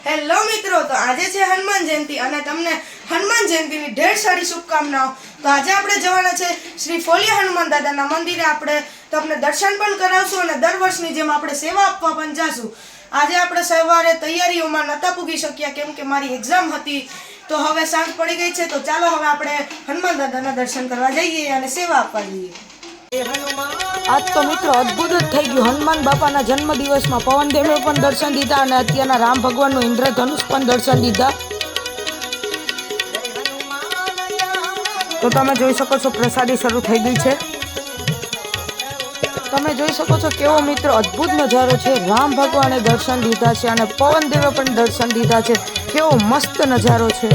Hello મિત્રો, તો આજે છે હનુમાન જયંતિ અને તમને હનુમાન જયંતિની ઢેર સારી શુભકામનાઓ। તો આજે આપણે જવાના છે શ્રી ફોલિયા હનુમાન દાદાના મંદિરે। આપણે તમને દર્શન પણ કરાવશું અને દર વર્ષની જેમ આપણે સેવા આપવા પણ જાશું। આજે આપણે સવારે તૈયારીઓમાં નહોતા પૂગી શક્યા કેમ કે મારી એક્ઝામ હતી, તો હવે સાંજ પડી ગઈ છે। તો ચાલો હવે આપણે હનુમાન દાદાના દર્શન કરવા જઈએ અને સેવા આપવા જઈએ। આજ તો મિત્રો અદ્ભુત જ થઈ ગયું। હનુમાન બાપાના જન્મદિવસમાં પવનદેવે પણ દર્શન દીધા અને અત્યારના રામ ભગવાનનું ઇન્દ્રધનુષ પણ દર્શન દીધા। તો તમે જોઈ શકો છો પ્રસાદી શરૂ થઈ ગઈ છે। તમે જોઈ શકો છો કેવો મિત્રો અદ્ભુત નજારો છે। રામ ભગવાને દર્શન દીધા છે અને પવનદેવે પણ દર્શન દીધા છે। કેવો મસ્ત નજારો છે।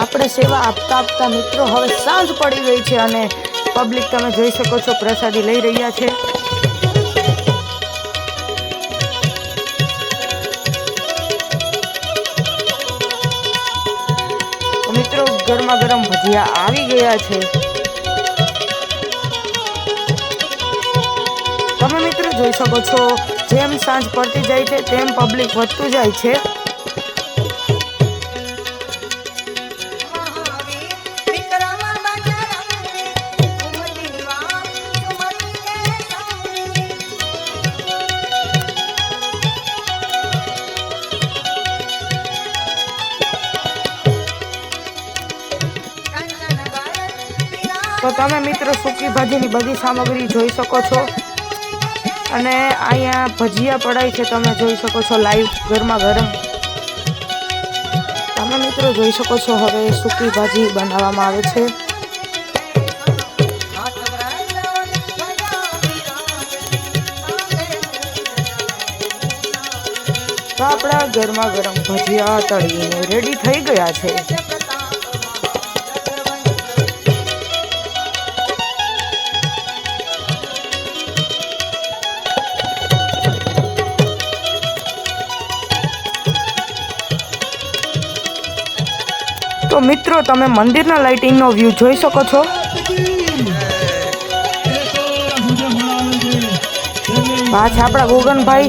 આપણે સેવા આપતા આપતા મિત્રો હવે સાંજ પડી ગઈ છે અને પબ્લિક તમે જોઈ શકો છો પ્રસાદી લઈ રહ્યા છે। તો મિત્રો ગરમા ગરમ ભજીયા આવી ગયા છે। તમે મિત્રો જોઈ શકો છો જેમ સાંજ પડતી જાય છે તેમ પબ્લિક વધતું જાય છે। તો તમે મિત્રો સૂકી ભાજીની બધી સામગ્રી જોઈ શકો છો અને અહીંયા ભજીયા પડાય છે। તમે જોઈ શકો છો લાઈવ ગરમા ગરમ। તમે મિત્રો જોઈ શકો છો હવે સૂકી ભાજી બનાવવામાં આવે છે। તો આપણા ગરમા ગરમ ભજીયા તળીને રેડી થઈ ગયા છે। તો મિત્રો તમે મંદિરના લાઇટિંગનો વ્યૂ જોઈ શકો છો। પાછા આપણા ગોગનભાઈ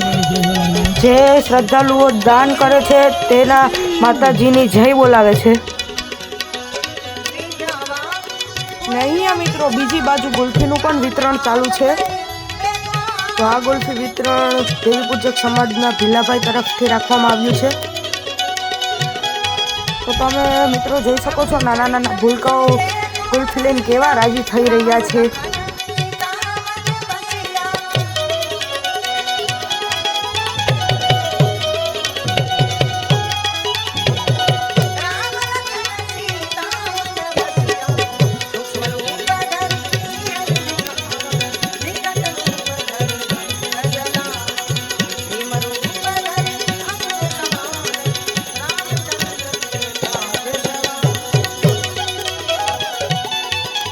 જે શ્રદ્ધાળુઓ દાન કરે છે તેના માતાજીની જય બોલાવે છે। ને અહીંયા મિત્રો બીજી બાજુ ગુલ્ફીનું પણ વિતરણ ચાલુ છે। તો આ ગુલ્ફી વિતરણ દેવી પૂજક સમાજના ભીલાભાઈ તરફથી રાખવામાં આવ્યું છે। તો તમે મિત્રો જોઈ શકો છો નાના નાના ભૂલકાઓ ગુલ્ફી લઈને કેવા રાજી થઈ રહ્યા છે।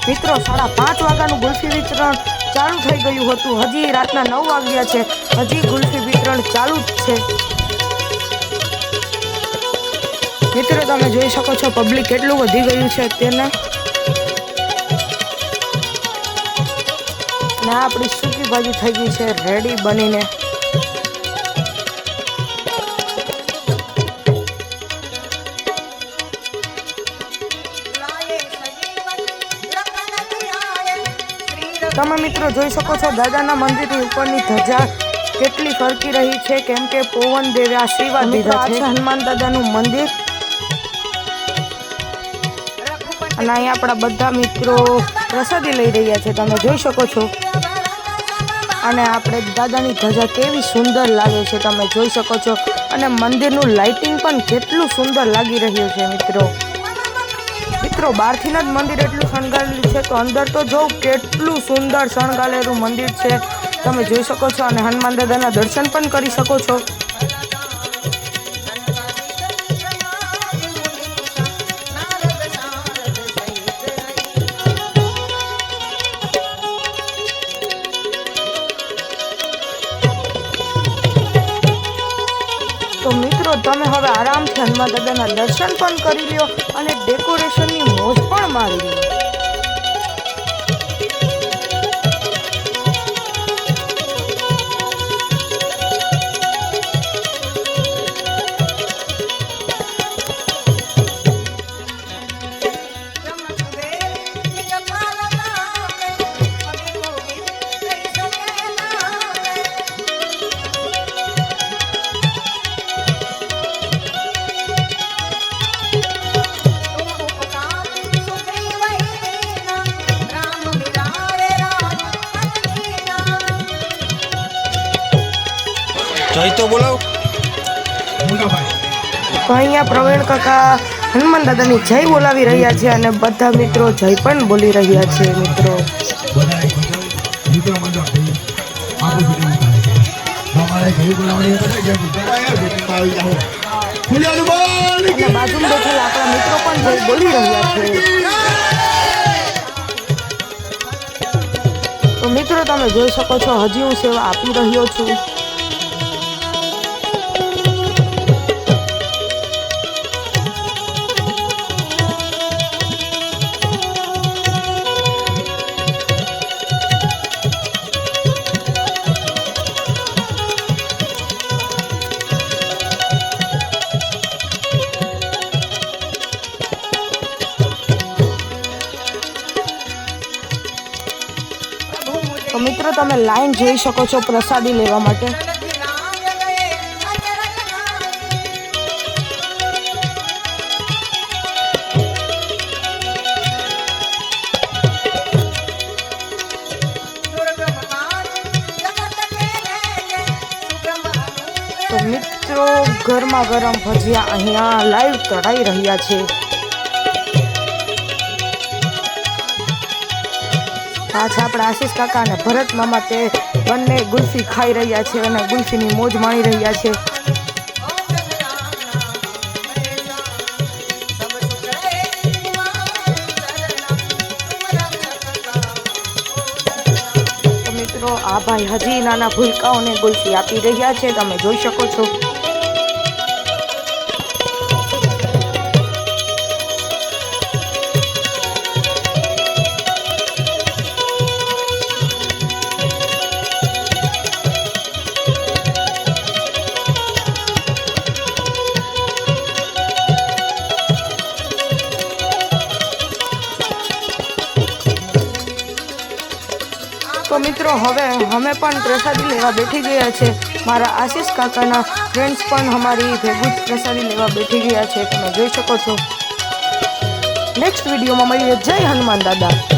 મિત્રો 5:30 વાગ્યાનું ગુલ્ફી વિતરણ ચાલુ થઈ ગયું હતું। હજી રાતના 9 વાગ્યા છે, હજી ગુલ્ફી વિતરણ ચાલુ જ છે। મિત્રો તમે જોઈ શકો છો પબ્લિક કેટલું વધી ગયું છે અત્યારના। અને આપણી સૂકી ભાજી થઈ ગઈ છે રેડી બનીને। તમે મિત્રો જોઈ શકો છો દાદાના મંદિરની ઉપરની ધજા કેટલી ફરકી રહી છે કેમ કે પવન દેવે આશીર્વાદ દીધા છે। હનુમાન દાદાનું મંદિર અને અહીંયા આપણા બધા મિત્રો પ્રસાદી લઈ રહ્યા છે, તમે જોઈ શકો છો। અને આપણે દાદાની ધજા કેવી સુંદર લાગે છે તમે જોઈ શકો છો અને મંદિરનું લાઇટિંગ પણ કેટલું સુંદર લાગી રહ્યું છે। મિત્રો બહારથી જ મંદિર એટલું શણગારેલું છે તો અંદર તો જો કેટલું સુંદર શણગારેલું મંદિર છે તમે જોઈ શકો છો અને હનુમાન દાદાના દર્શન પણ કરી શકો છો। તો મિત્રો તમે હવે આરામથી હનુમાન દાદાના દર્શન પણ કરી લ્યો અને ડેકોરેશનની મોજ પણ મારી લ્યો। જય તો બોલાવ. તો અહીંયા પ્રવીણ કાકા હનુમાન દાદાની જય બોલાવી રહ્યા છે અને બધા મિત્રો જય પણ બોલી રહ્યા છે મિત્રો. અને બાજુમાં બેઠેલા આપણા મિત્રો પણ જય બોલી રહ્યા છે. તો મિત્રો તમે જોઈ શકો છો હજી હું સેવા આપી રહ્યો છું. તો મિત્રો તમે લાઈન જોઈ શકો છો પ્રસાદી લેવા માટે. તો મિત્રો ગરમા ગરમ ભજીયા અહીંયા લાઈવ તળાઈ રહ્યા છે. પાછા આપણા આશીષ કાકા અને ભરત મામા તે બંને ગુલ્ફી ખાઈ રહ્યા છે અને ગુલ્ફીની મોજ માણી રહ્યા છે. તો મિત્રો આ ભાઈ હજી નાના ભૂલકાઓને ગુલ્ફી આપી રહ્યા છે, તમે જોઈ શકો છો. તો મિત્રો હવે અમે પણ પ્રસાદી લેવા બેઠી ગયા છે. મારા આશીષ કાકાના ફ્રેન્ડ્સ પણ અમારી ભેગું જ પ્રસાદી લેવા બેઠી ગયા છે, તમે જોઈ શકો છો. નેક્સ્ટ વિડીયોમાં મળીએ. જય હનુમાન દાદા.